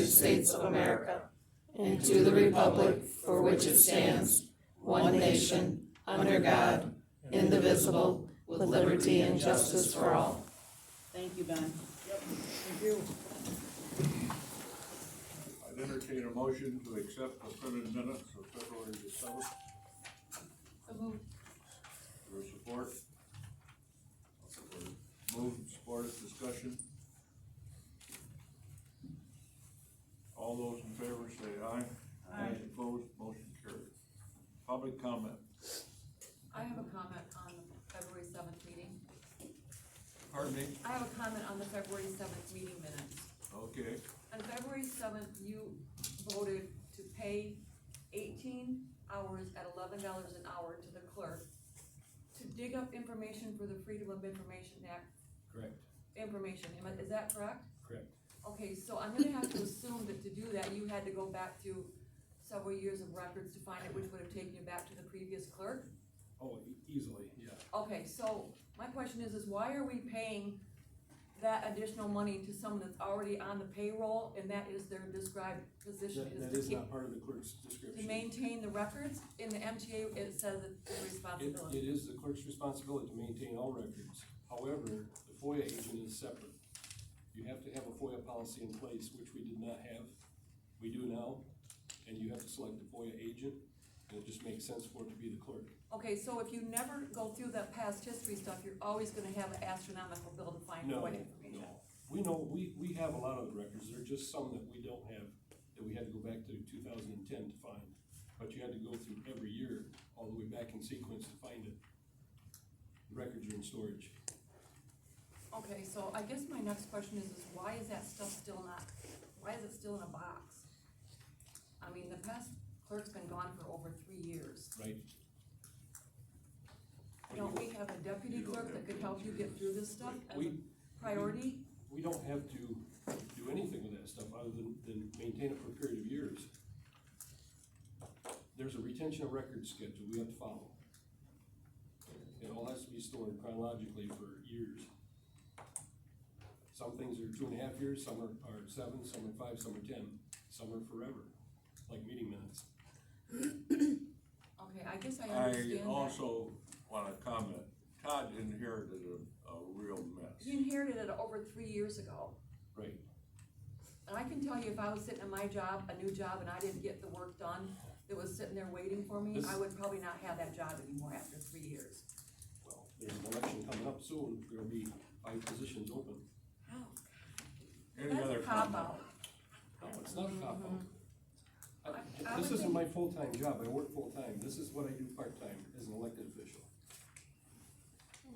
States of America and to the republic for which it stands, one nation, under God, indivisible, with liberty and justice for all. Thank you, Ben. Thank you. I'd entertain a motion to accept the printed minutes of February the 7th. So moved. For support? Moved and supported, discussion. All those in favor say aye. Aye. Opposed, motion carried. Public comment. I have a comment on the February 7th meeting. Pardon me? I have a comment on the February 7th meeting minutes. Okay, On February 7th, you voted to pay 18 hours at $11 an hour to the clerk to dig up information for the Freedom of Information Act Correct, information. Is that correct? correct. Okay, so I'm gonna have to assume that to do that, you had to go back to several years of records to find it, which would have taken you back to the previous clerk? Oh, easily, yeah. Okay, so my question is why are we paying that additional money to someone that's already on the payroll and that is their described position? That to is keep- not part of the clerk's To description. maintain the records? In the MTA, it says it's their It responsibility. is the clerk's responsibility to maintain all records. However, the FOIA agent is separate. You have to have a FOIA policy in place, which we did not have. We do now, and you have to select the FOIA agent, and it just makes sense for it to be the clerk. Okay, so if you never go through that past history stuff, you're always gonna have an astronomical bill to find No, what information. no. We know, we have a lot of the records. There are just some that we don't have, that we had to go back to 2010 to find. But you had to go through every year, all the way back in sequence to find it. The records are in storage. Okay, so I guess my next question is why is that stuff still not, why is it still in a box? I mean, the past clerk's been gone for over 3 years. Right. Don't we have a deputy clerk that could help you get through this stuff as a We- priority? We don't have to do anything with that stuff other than maintain it for a period of years. There's a retention of records schedule we have to follow. It all has to be stored chronologically for years. Some things are 2.5 years, some are 7, some are 5, some are 10, some are forever, like meeting minutes. Okay, I guess I understand I that. also wanna comment, Todd inherited a real mess. He inherited it over 3 years ago. Right. And I can tell you, if I was sitting in my job, a new job, and I didn't get the work done that was sitting there waiting for me, I would probably not have that job anymore after 3 years. Well, there's an election coming up soon, there'll be 5 positions open. Any other That's a cop comment? out. No, it's not a cop-out. I This would isn't think- my full-time job, I work full-time, this is what I do part-time as an elected official.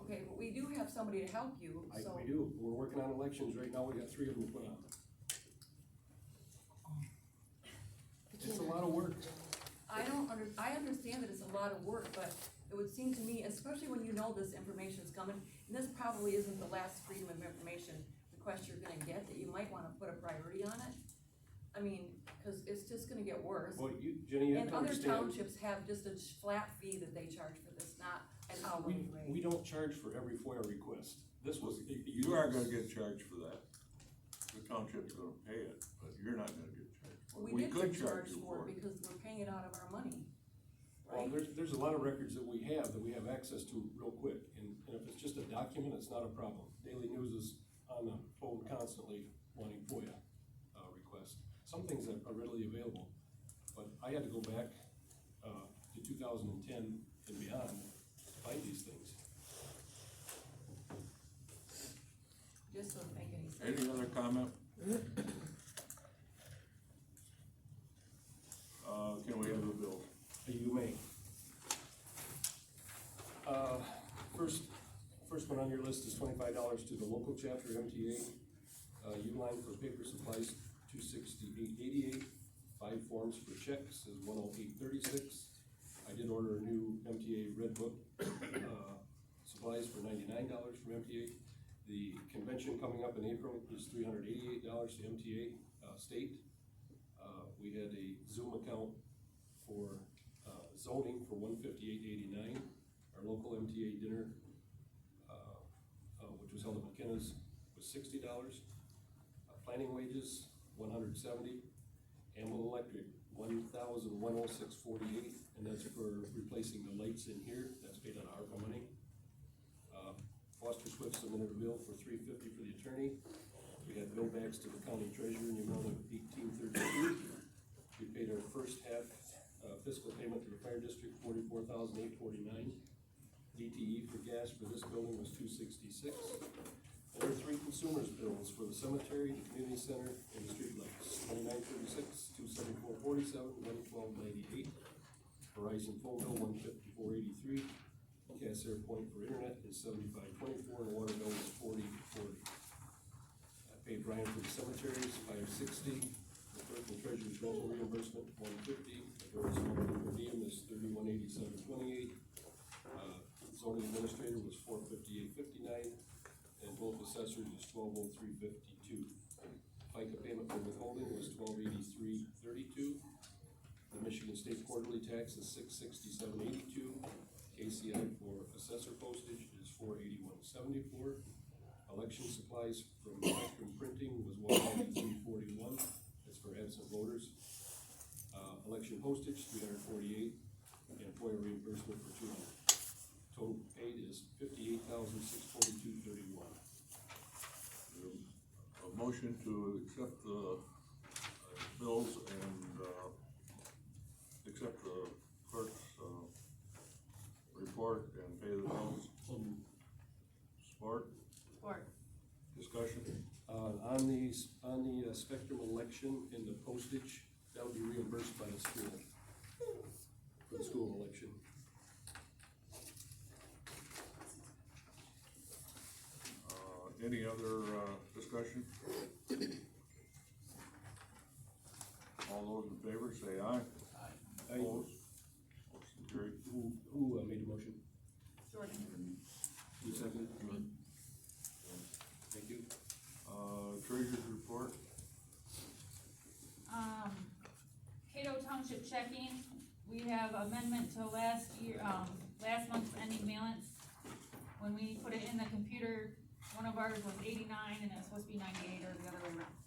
Okay, but we do have somebody to help you, so. We do, we're working on elections right now, we got 3 of them to put on. It's a lot of work. I understand that it's a lot of work, but it would seem to me, especially when you know this information's coming, and this probably isn't the last Freedom of Information request you're gonna get, that you might wanna put a priority on it. I mean, cause it's just gonna get worse. Well, Jenny, you have And to other understand, townships have just a flat fee that they charge for this, not an hourly we rate. don't charge for every FOIA request. This was. You are gonna get charged for that. The township's gonna pay it, but you're not gonna get charged for it. We did could get charged you for it because we're paying it out of our money, Well, right? there's a lot of records that we have access to real quick, and if it's just a document, it's not a problem. Daily News is on the phone constantly wanting FOIA requests. Some things are readily available, but I had to go back to 2010 and beyond to find these things. Just doesn't make any sense. Any other comment? Can we have the bills? You may. First one on your list is $25 to the local chapter MTA. U-line for paper supplies, $268.88. 5 forms for checks is $108.36. I did order a new MTA Red Book supplies for $99 from MTA. The convention coming up in April is $388 to MTA state. We had a Zoom account for zoning for $158.89. Our local MTA dinner, which was held at McKenna's, was $60. Planning wages $170. Amble Electric, $1,106.48, and that's for replacing the lights in here, that's paid out of ARPA money. Foster Swift submitted a bill for $350 for the attorney. We had bill backs to the county treasurer in the amount of $18.32. We paid our first half fiscal payment to the fire district, $44,849. DTE for gas for this building was $266. And there are three consumers bills for the cemetery, the community center, and the street lights, $29.36, $274.47, $112.98. Verizon phone bill, $154.83. Cass Airpoint for internet is $75.24, and the water bill is $40.40. I paid Brian for the cemeteries, $560. The clerk and treasurer's rental reimbursement, $150. The girls' monthly per diem is $31.87.28. Zoning administrator was $458.59. And both assessors is $1203.52. FICA payment for withholding was $1283.32. The Michigan State quarterly tax is $667.82. KCI for assessor postage is $481.74. Election supplies from Spectrum Printing was $193.41. That's for absent voters. Election postage $348, and employer reimbursement for $200. Total paid is $58,642.31. A motion to accept the bills and accept the clerk's report and pay the bills. Support? Support. Discussion? On the Spectrum election and the postage, that will be reimbursed by the school, for the school election. Any other discussion? All those in favor say aye. Aye. Opposed? Motion carried. Who made the motion? Jordan. Who seconded? Thank you. Cato Township checking, we have amendment to last year, last month's ending balance. When we put it in the computer, one of ours was 89 and it's supposed to be 98 or the other way around.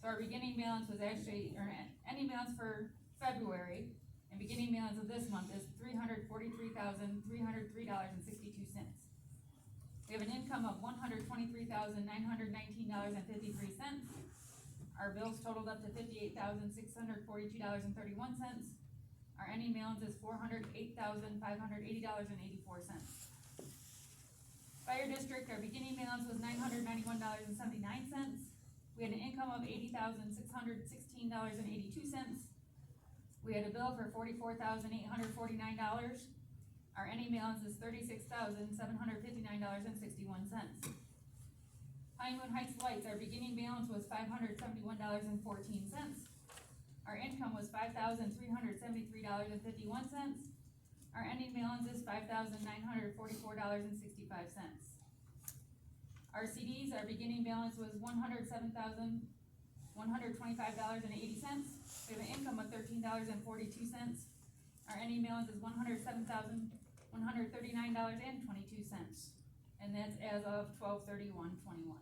So our beginning balance was actually, or ending balance for February, and beginning balance of this month is $343,303.62. We have an income of $123,919.53. Our bills totaled up to $58,642.31. Our ending balance is $408,580.84. Fire district, our beginning balance was $991.79. We had an income of $80,616.82. We had a bill for $44,849. Our ending balance is $36,759.61. Pinewood Heights Lights, our beginning balance was $571.14. Our income was $5,373.51. Our ending balance is $5,944.65. Our CDs, our beginning balance was $107,125.80. We have an income of $13.42. Our ending balance is $107,139.22. And that's as of 12/31/21.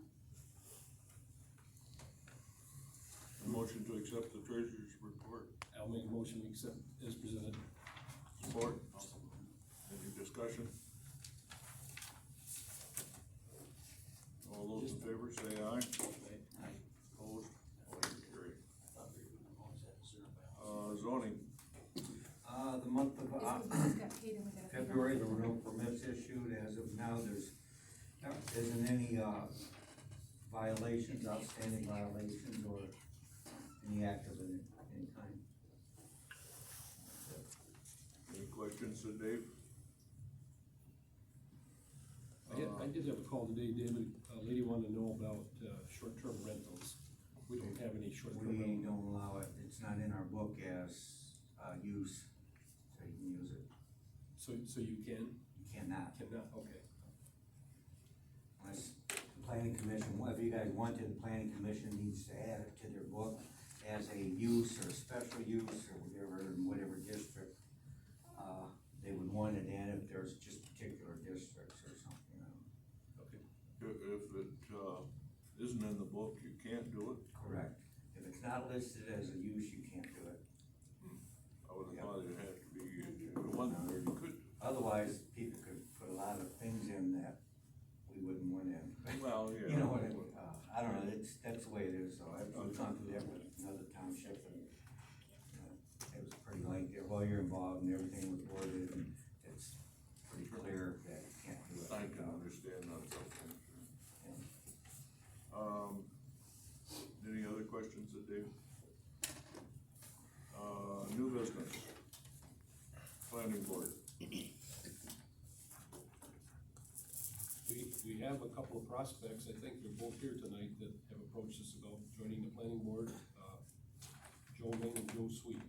A motion to accept the treasurer's report. I'll make a motion to accept as presented. Support. Any discussion? All those in favor say aye. Opposed? Motion carried. Zoning. The month of February, there were no permits issued. As of now, there isn't any violations, outstanding violations, or any act of any kind. Any questions to Dave? I did have a call today, David. A lady wanted to know about short-term rentals. We don't have any short-term We rentals. don't allow it. It's not in our book as use, so you can use it. So you can? You cannot. Cannot, okay. Unless the planning commission, if you guys wanted, the planning commission needs to add it to their book as a use or special use or whatever, in whatever district. They would want it in if there's just particular districts or something. Okay. If it isn't in the book, you can't do it. Correct. If it's not listed as a use, you can't do it. I would've thought it had to be, one where you could. Otherwise, people could put a lot of things in that we wouldn't want in. Well, yeah. You know what I don't know, that's the way it is, so I've gone through that with another township, and it was pretty lengthy, well, you're involved and everything was worded, and it's pretty clear that you can't do it. I can understand that. Any other questions that Dave? New business. Planning board. We have a couple of prospects, I think they're both here tonight, that have approached us about joining the planning board, Joe Main and Joe Sweet.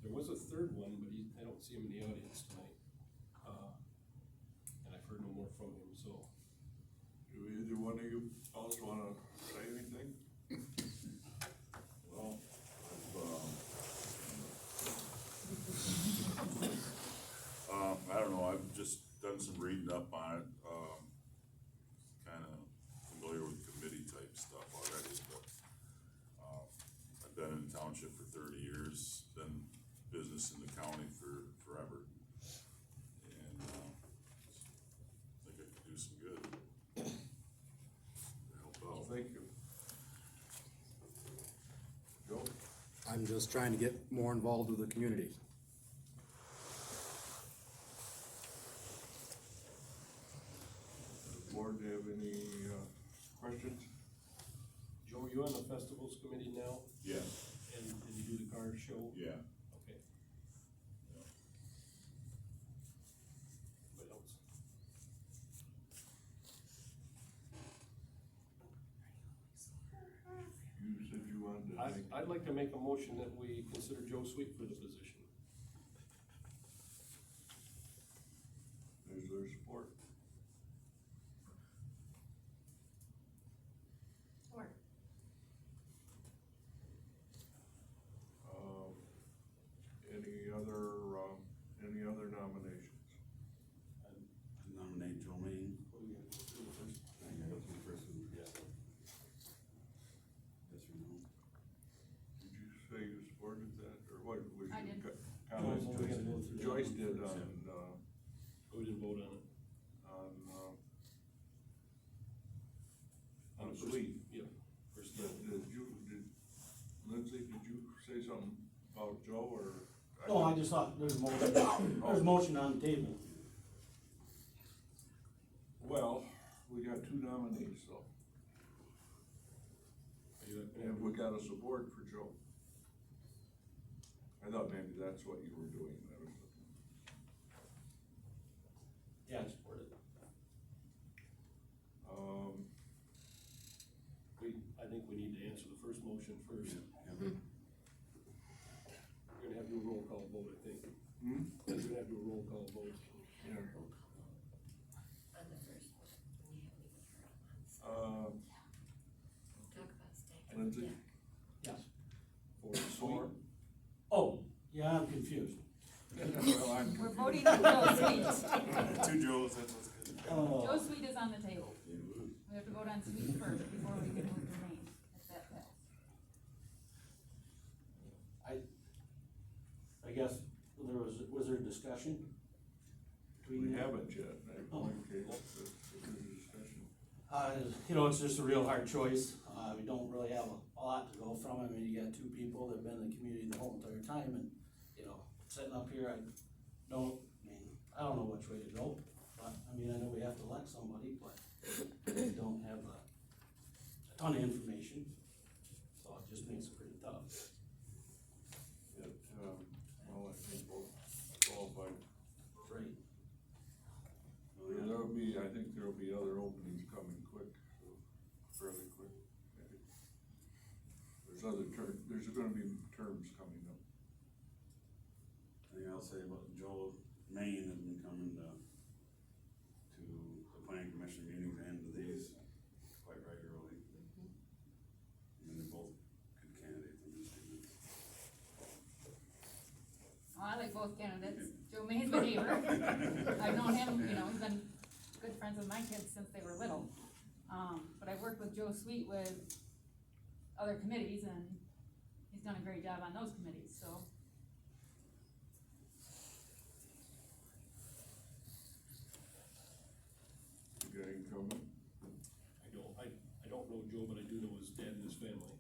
There was a third one, but I don't see him in the audience tonight. And I've heard no more from him, so. Do either one of you fellows wanna say anything? Well, I don't know, I've just done some reading up on it, kinda familiar with committee type stuff already, but, I've been in township for 30 years, been business in the county for forever. And, I think I could do some good. To help well, out. thank you. Joe? I'm just trying to get more involved with the community. Does the board have any, questions? Joe, are you on the festivals committee now, Yeah, and you do the car show? yeah. Okay. What else? You said you wanted to make. I'd like to make a motion that we consider Joe Sweet for the position. Is there support? Support. Any other nominations? Nominate Joe Main. What do we have to do first? I gotta do the first one. Yeah. Yes or no? Did you say you supported that, or what was I your did. comments? Joyce, we gotta go through that Joyce one did first. We didn't vote on it. On Sweet. Yep. First, Did Lindsay, did you say something about Joe, or? No, I just thought there's a motion, there's a motion on the table. Well, we got two nominees, so, and we got a support for Joe. I thought maybe that's what you were doing, that was. Yeah, I support it. I think we need to answer the first motion first. Yeah. We're gonna have to do a roll call vote, I think. Hmm? We're gonna have to do a roll call vote. Yeah. On the first one, talk about staying. Lindsay? Yes. For Sweet. Oh, yeah, I'm confused. Well, I'm We're confused. voting on Joe Sweet. Two Joes, that's what's good. Joe Sweet is on the table. We have to vote on Sweet first before we can move to Main, if that passes. I guess, was there a discussion? We between- haven't yet, Oh. okay, that's a discussion. You know, it's just a real hard choice. We don't really have a lot to go from. I mean, you got two people that have been in the community the whole entire time, and, you know, sitting up here, I don't know which way to go. But, I mean, I know we have to elect somebody, but we don't have a ton of information, so it just makes it pretty tough. Well, I think both qualified. Right. Yeah, I think there'll be other openings coming quick, so fairly quick, maybe. There's gonna be terms coming up. Anything I'll say about Joe Main has been coming to the planning commission meetings and to these quite regularly. I mean, they're both good candidates, I'm just saying. Well, I like both candidates. Joe Main's my neighbor. I've known him, you know, he's been good friends with my kids since they were little. But I've worked with Joe Sweet with other committees, and great job on those committees, so. You got any comment? I don't know Joe, but I do know his dad and his family,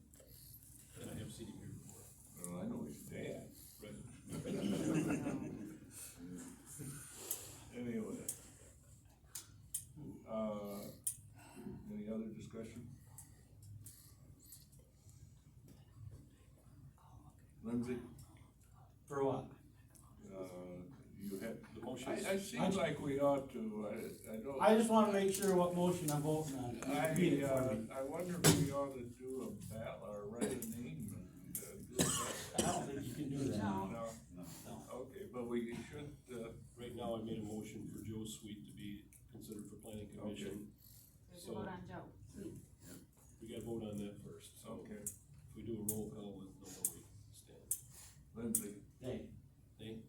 and I have seen him here before. Well, I know his dad. Right. Anyway. Any other discussion? Lindsay, For what? you had, The motion is. I seem like we ought to, I don't. I just wanna make sure what motion I'm voting on. Read it for me. I wonder if we ought to do a ballot or write a name and, do a ballot. I don't think you can do that. No. No, okay, but we should, Right now, I made a motion for Joe Sweet to be considered for planning commission. There's a vote on Joe. We gotta vote on that first, so okay, if we do a roll call, we'll know where we stand. Lindsay, Nay. Nate?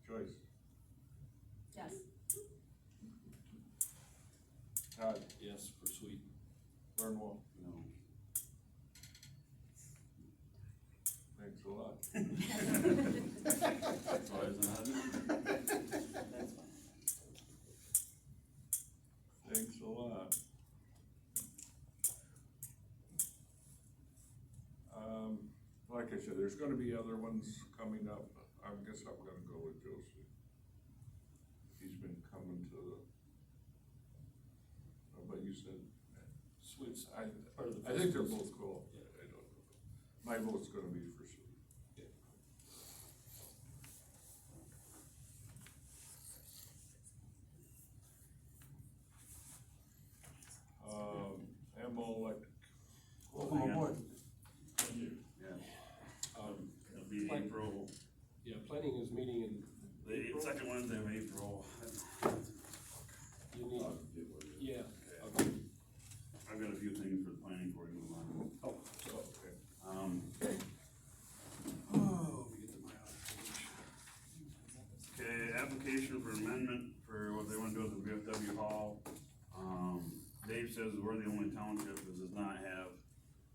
Joyce, Yes. Todd, Yes, for Sweet. Burnwell, No. thanks a lot. That's why it's not. That's fine. Thanks a lot. Like I said, there's gonna be other ones coming up. I guess I'm gonna go with Joseph. He's been coming to the, but you said, Sweet's I part of the. think they're festivals. both cool. Yeah. I don't know. My vote's gonna be for Sweet. Ammo Electric. Welcome aboard. It'll be April, Yeah, planning is meeting in the second Wednesday of April. You need, yeah, Okay. okay. I've got a few things for the planning for you. Oh, Okay. let me get to my Okay, application for amendment for what they wanna do at the VFW hall. Dave says we're the only township that does not have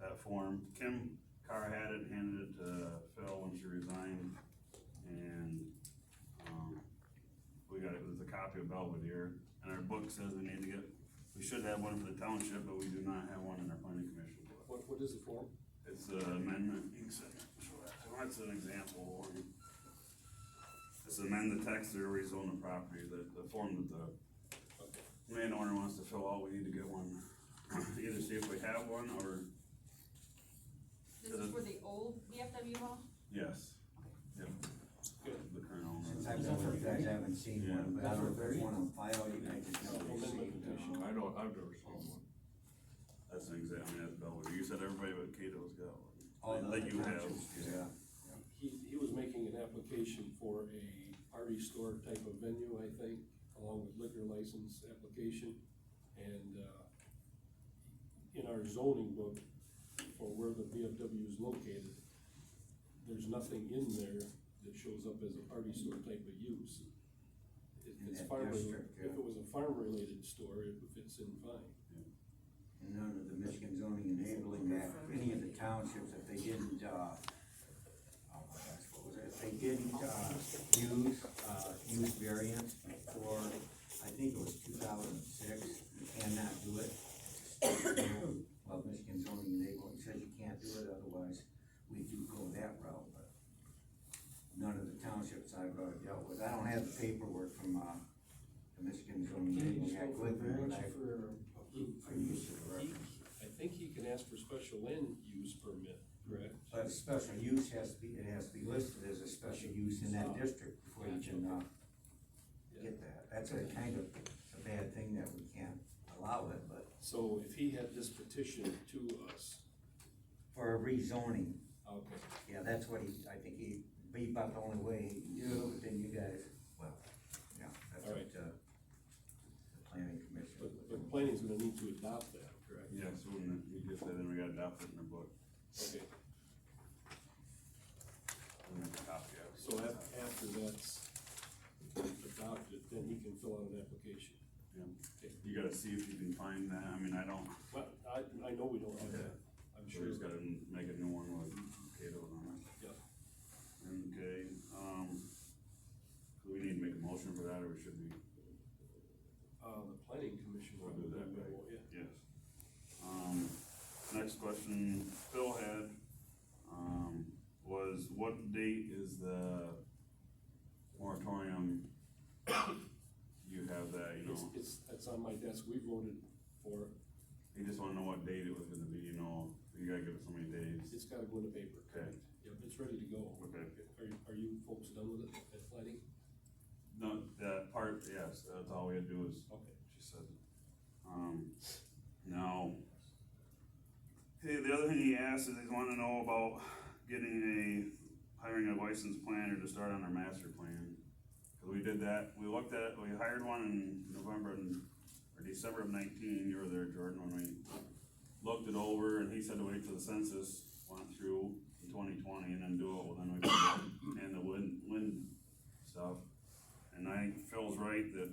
that form. Kim Carr had it, handed it to Phil when she resigned, and, we got it, there's a copy of Belvedere, and our book says we should have one for the township, but we do not have one in our planning commission book. What is the form? It's an amendment, you can say, that's an example, or it's amend the text or rezone the property, the form that the landowner wants to fill out, we need to get one, either see if we have one, or, This is for the old VFW hall? yes. Yep. The current owner. Since I've been with you guys, I haven't seen one, but I don't know if there's one on file, you guys just never received. I've never seen one. That's an example, I mean, that's Belvedere, you said everybody but Cato's got All one, the like you have. townships, yeah. He was making an application for a party store type of venue, I think, along with liquor license application. And, in our zoning book for where the VFW is located, there's nothing in there that shows up as a party store type of use. If In it's that farm, district, if it was a farm-related store, it fits in fine. And none of the Michigan zoning enabling act, any of the townships, if they didn't, if they didn't, use variance before, I think it was 2006, you cannot do it. Well, Michigan zoning enabling says you can't do it, otherwise we do go that route, but none of the townships I've dealt with, I don't have the paperwork from, the Michigan zoning enabling act with me, but I used to the record. I think he can ask for special land use permit, correct? But a special use has to be, it has to be listed as a special use in that district before you can, get that. That's a kind of a bad thing that we can't allow it, but So if he had this petition to us, for a rezoning, okay, yeah, that's what I think he'd be about the only way he can do it, but then you guys, well, yeah, that's All up right. to the planning commission. but planning's gonna need to adopt that, correct? Yeah, so we get that, then we gotta adopt it in the book. Okay, And then copy of it. so after that's adopted, then he can fill out an application. Yeah. Okay. You gotta see if you can find that, I mean, I don't, But I know we don't have that, I'm so sure. we just gotta make a new one, what date is the moratorium? You have that, you know, It's on my desk, we voted for it, you just wanna know what date it was gonna be, you know, you gotta give it so many days. it's gotta go in the paper. Okay. Yep, it's ready to go. Okay. Are you folks done with it at planning? No, that part, yes, that's all we had to do is, Okay. she said. Now, hey, the other thing he asked is he's wanting to know about hiring a licensed planner to start on our master plan. Cause we did that, we looked at it, we hired one in November or December of 19, you were there, Jordan, when we looked it over, and he said to wait till the census went through in 2020 and then do it, well, then we put it in the wind stuff. And I think Phil's right that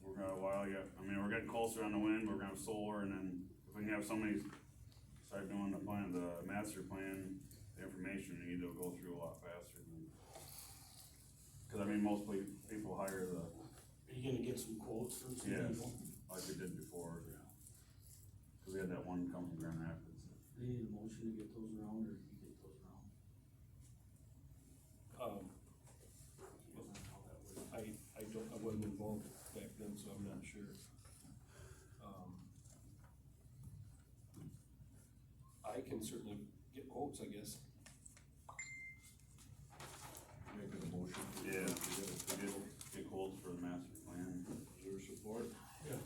we're gonna, while yet, I mean, we're getting closer on the wind, we're gonna have solar, and then if we can have somebody start doing the master plan, the information, you need to go through a lot faster than. Cause I mean, most people hire the, Are you gonna get some quotes from some yes, people? like we did before. Cause we had that one come from Grand Rapids. Do you need a motion to get those around, or you get those around? I wasn't involved back then, so I'm not sure. I can certainly get quotes, I guess. Making a motion. Yeah, we did get quotes for the master plan. Is there support? Yeah.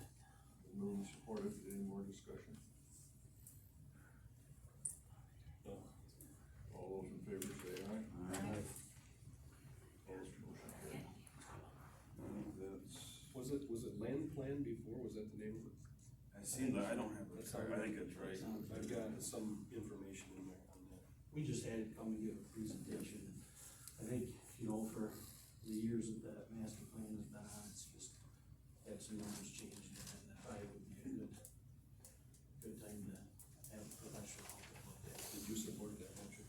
Moving supported, any more discussion? No. All those in favor say aye. Alright. Opposed, motion carried. That's, Was it land plan before, was that the name of it? I see that, I don't have it, I think it's right. I've got some information in there on that. We just had it come and give a presentation. I think, you know, for the years that that master plan has been on, it's just had some numbers changed, and that probably would be a good time to have a professional help look at it. Did you support that motion?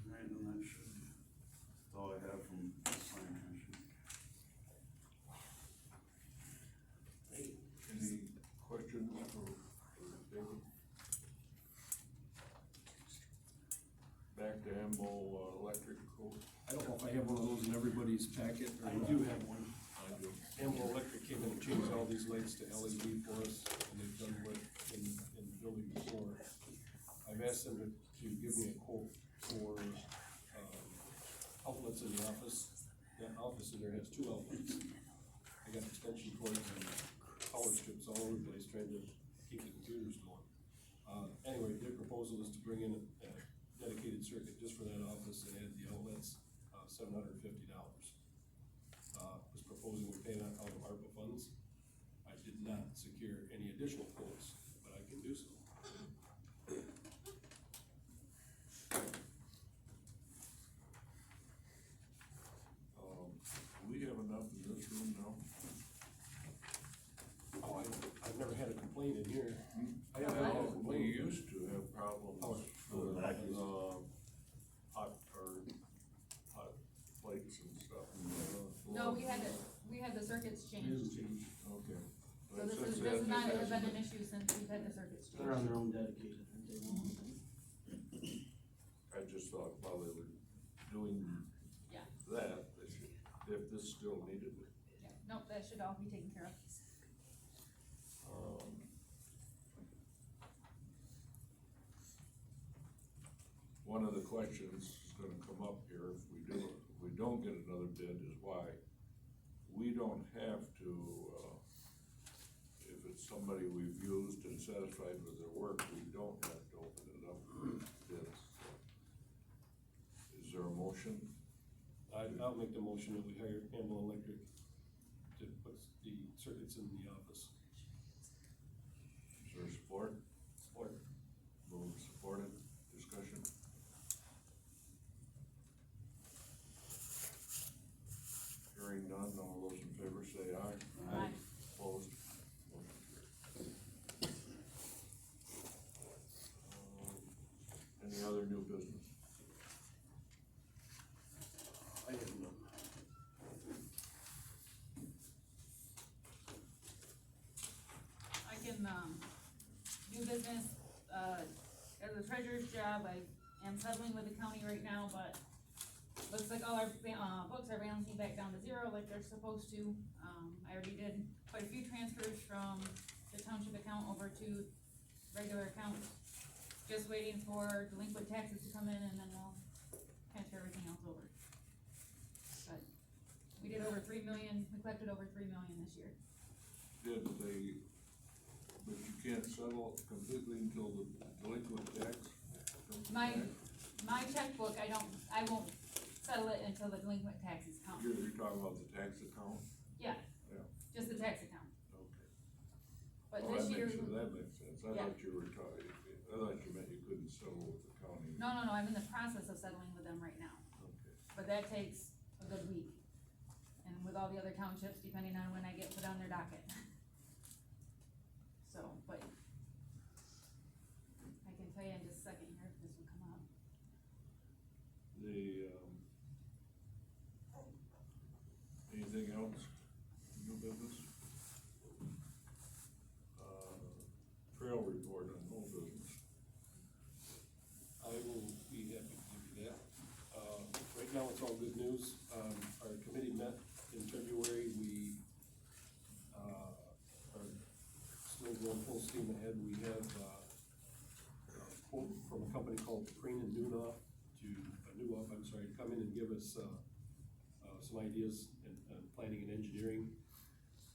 Right, and that should, that's all I have from the planning commission. any questions for David? Back to Amble Electric Code. I don't know if I have one of those in everybody's packet or I not. do have one. I do. Amble Electric came in and changed all these lights to LED for us, and they've done work in the building before. I've asked them to give me a quote for, outlets in the office. That office in there has 2 outlets. I got extension cords and power strips all over the place trying to keep the computers going. Anyway, their proposal is to bring in a dedicated circuit just for that office and add the outlets, $750. Was proposing we pay that out of ARPA funds. I did not secure any additional quotes, but I can do so. We have enough in this room now. Oh, I've never had a complaint in here. I haven't had a We complaint. used to have problems Oh, with, exactly. hot plates and stuff. No, we had the circuits changed. Okay. So this has not been an issue since we've had the circuits They're on changed. their own dedicated, aren't they? I just thought while they were doing Yeah. that, they should, if this still needed it. Yeah, nope, that should all be taken care of. One of the questions is gonna come up here if we don't get another bid is why. We don't have to, if it's somebody we've used and satisfied with their work, we don't have to open it up for bids. Is there a motion? I'll make the motion that we hire Amble Electric to put the circuits in the office. Is there support? Support. Moved, supported, discussion? Hearing none, all those in favor say aye. Aye. Opposed? Motion carried. Any other new business? I have none. I can, business, as a treasurer's job, I am settling with the county right now, but looks like all our, books are balancing back down to zero like they're supposed to. I already did quite a few transfers from the township account over to regular accounts. Just waiting for delinquent taxes to come in and then we'll transfer everything else over. But we did over 3 million, we collected over 3 million this year. Did they, but you can't settle completely until the delinquent tax? comes My, back? my checkbook, I won't settle it until the delinquent taxes come. You're talking about the tax account? Yeah. Yeah. Just the tax account. Okay. But Oh, this that year, makes sense. I Yeah. thought you were talking, I thought you meant you couldn't settle with the county. no, I'm in the process of settling with them right now. Okay. But that takes a good week. And with all the other townships, depending on when I get put on their docket. So, but I can tell you in just a second here if this will come up. Anything else? New business? Trail report on old business. I will be happy to give you that. Right now, it's all good news. Our committee met in February. We, are still going full steam ahead. We have, a quote from a company called Crane and Newhoff to come in and give us, some ideas in planning and engineering.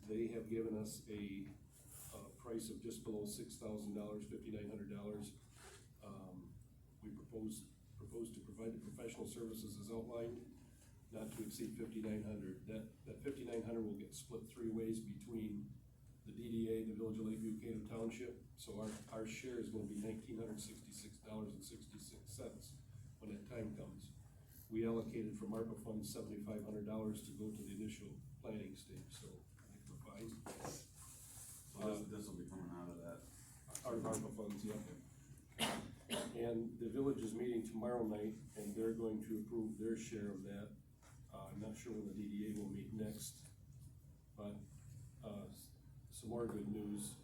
They have given us a price of just below $6,000, $5,900. We propose to provide the professional services as outlined, not to exceed $5,900. That $5,900 will get split 3 ways between the DDA, the Village of Lakeview, Cato Township. So our share is gonna be $1,966.66 when that time comes. We allocated from ARPA funds $7,500 to go to the initial planning stage, so I think we're fine. So this will be coming out of that. Our ARPA funds, yeah. And the village is meeting tomorrow night, and they're going to approve their share of that. I'm not sure when the DDA will meet next, but, some more good news.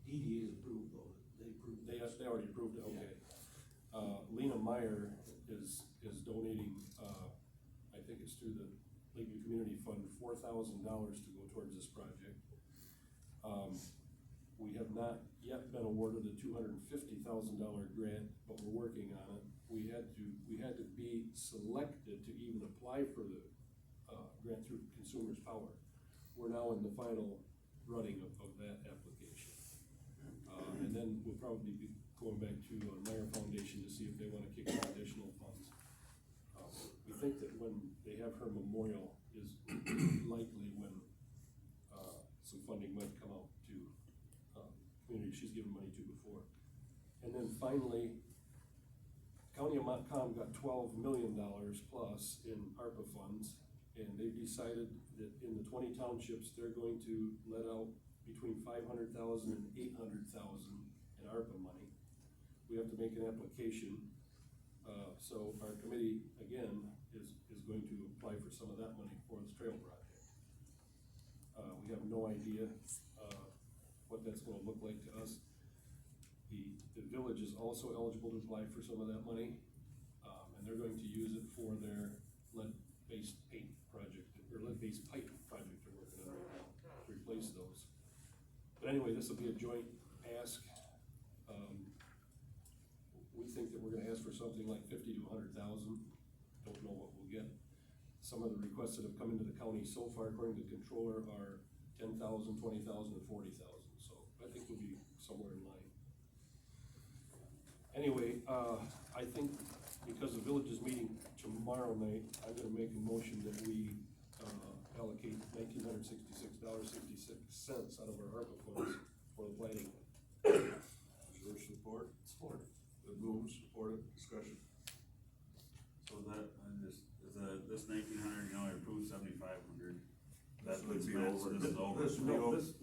DDA is approved though, they approved. They already approved it, okay. Lena Meyer is donating, I think it's through the Lakeview Community Fund, $4,000 to go towards this project. We have not yet been awarded a $250,000 grant, but we're working on it. We had to be selected to even apply for the, grant through Consumers Power. We're now in the final running of that application. And then we'll probably be going back to Meyer Foundation to see if they wanna kick in additional funds. We think that when they have her memorial is likely when, some funding might come out to, community she's given money to before. And then finally, County of Montcalm got $12 million plus in ARPA funds, and they've decided that in the 20 townships, they're going to let out between $500,000 and $800,000 in ARPA money. We have to make an application, so our committee, again, is going to apply for some of that money for this trail project. We have no idea, what that's gonna look like to us. The village is also eligible to apply for some of that money, and they're going to use it for their lead-based paint project, or lead-based pipe project they're working on right now, to replace those. But anyway, this will be a joint ask. We think that we're gonna ask for something like 50 to 100,000. Don't know what we'll get. Some of the requests that have come into the county so far, according to the controller, are 10,000, 20,000, and 40,000. So I think we'll be somewhere in line. Anyway, I think because the village is meeting tomorrow night, I'm gonna make a motion that we, allocate $1,966.66 out of our ARPA funds for the planning. Is there support? Support. The move, supported, discussion. So that, this 1,900, you only approved 7,500. That This would puts be Matt, over. so this is over. This would be over. This is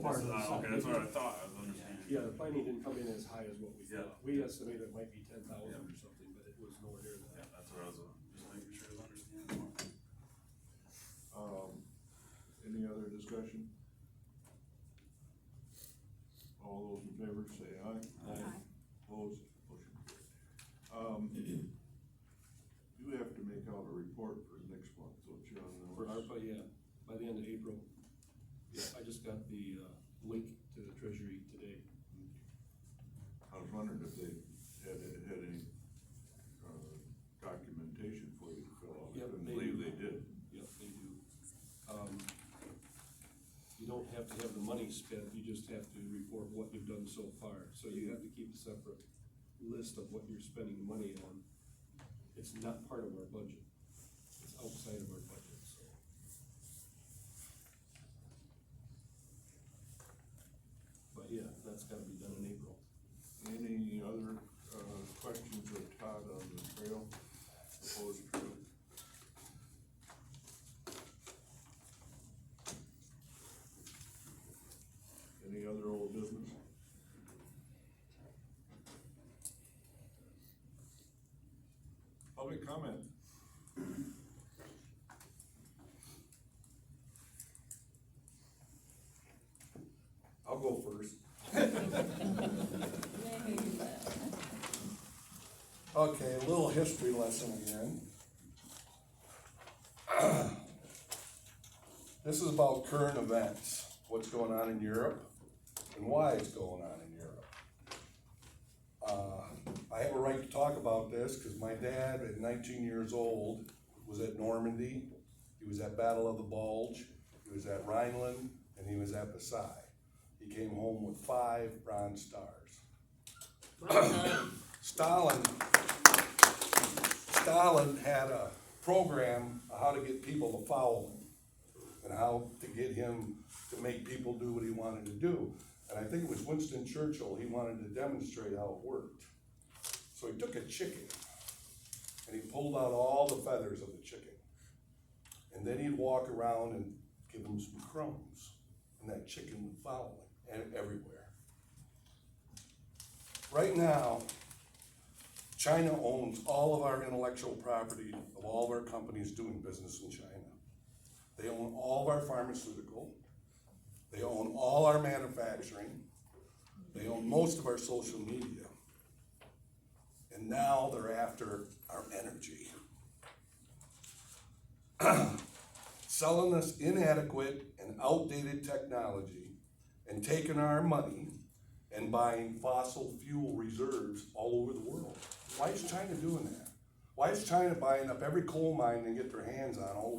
part of the Okay, that's what I thought, I was understanding. Yeah, the planning didn't come in as high as what we Yeah. thought. We estimated it might be 10,000 or something, but it was nowhere near Yeah, that. that's what I was, just making sure I was understanding. Any other discussion? All those in favor say aye. Aye. Opposed, motion carried. You have to make out a report for next month, don't you, on those? For ARPA, yeah, by the end of April. Yeah, I just got the, link to the treasury today. I was wondering if they had any, documentation for you to fill out. Yep, I couldn't they believe do. they did. Yep, they do. You don't have to have the money spent, you just have to report what you've done so far. So you have to keep a separate list of what you're spending money on. It's not part of our budget. It's outside of our budget, so. But yeah, that's gotta be done in April. Any other, questions of Todd on the trail, proposed trail? Any other old business? Public comment? I'll go first. Okay, a little history lesson again. This is about current events, what's going on in Europe, and why it's going on in Europe. I have a right to talk about this because my dad, at 19 years old, was at Normandy, he was at Battle of the Bulge, he was at Rhineland, and he was at Versailles. He came home with 5 Bronze Stars. Stalin had a program on how to get people to follow him and how to get him to make people do what he wanted to do. And I think it was Winston Churchill, he wanted to demonstrate how it worked. So he took a chicken and he pulled out all the feathers of the chicken. And then he'd walk around and give him some crumbs, and that chicken would follow him, and everywhere. Right now, China owns all of our intellectual property of all of our companies doing business in China. They own all of our pharmaceutical, they own all our manufacturing, they own most of our social media. And now they're after our energy. Selling us inadequate and outdated technology and taking our money and buying fossil fuel reserves all over the world. Why is China doing that? Why is China buying up every coal mine they get their hands on all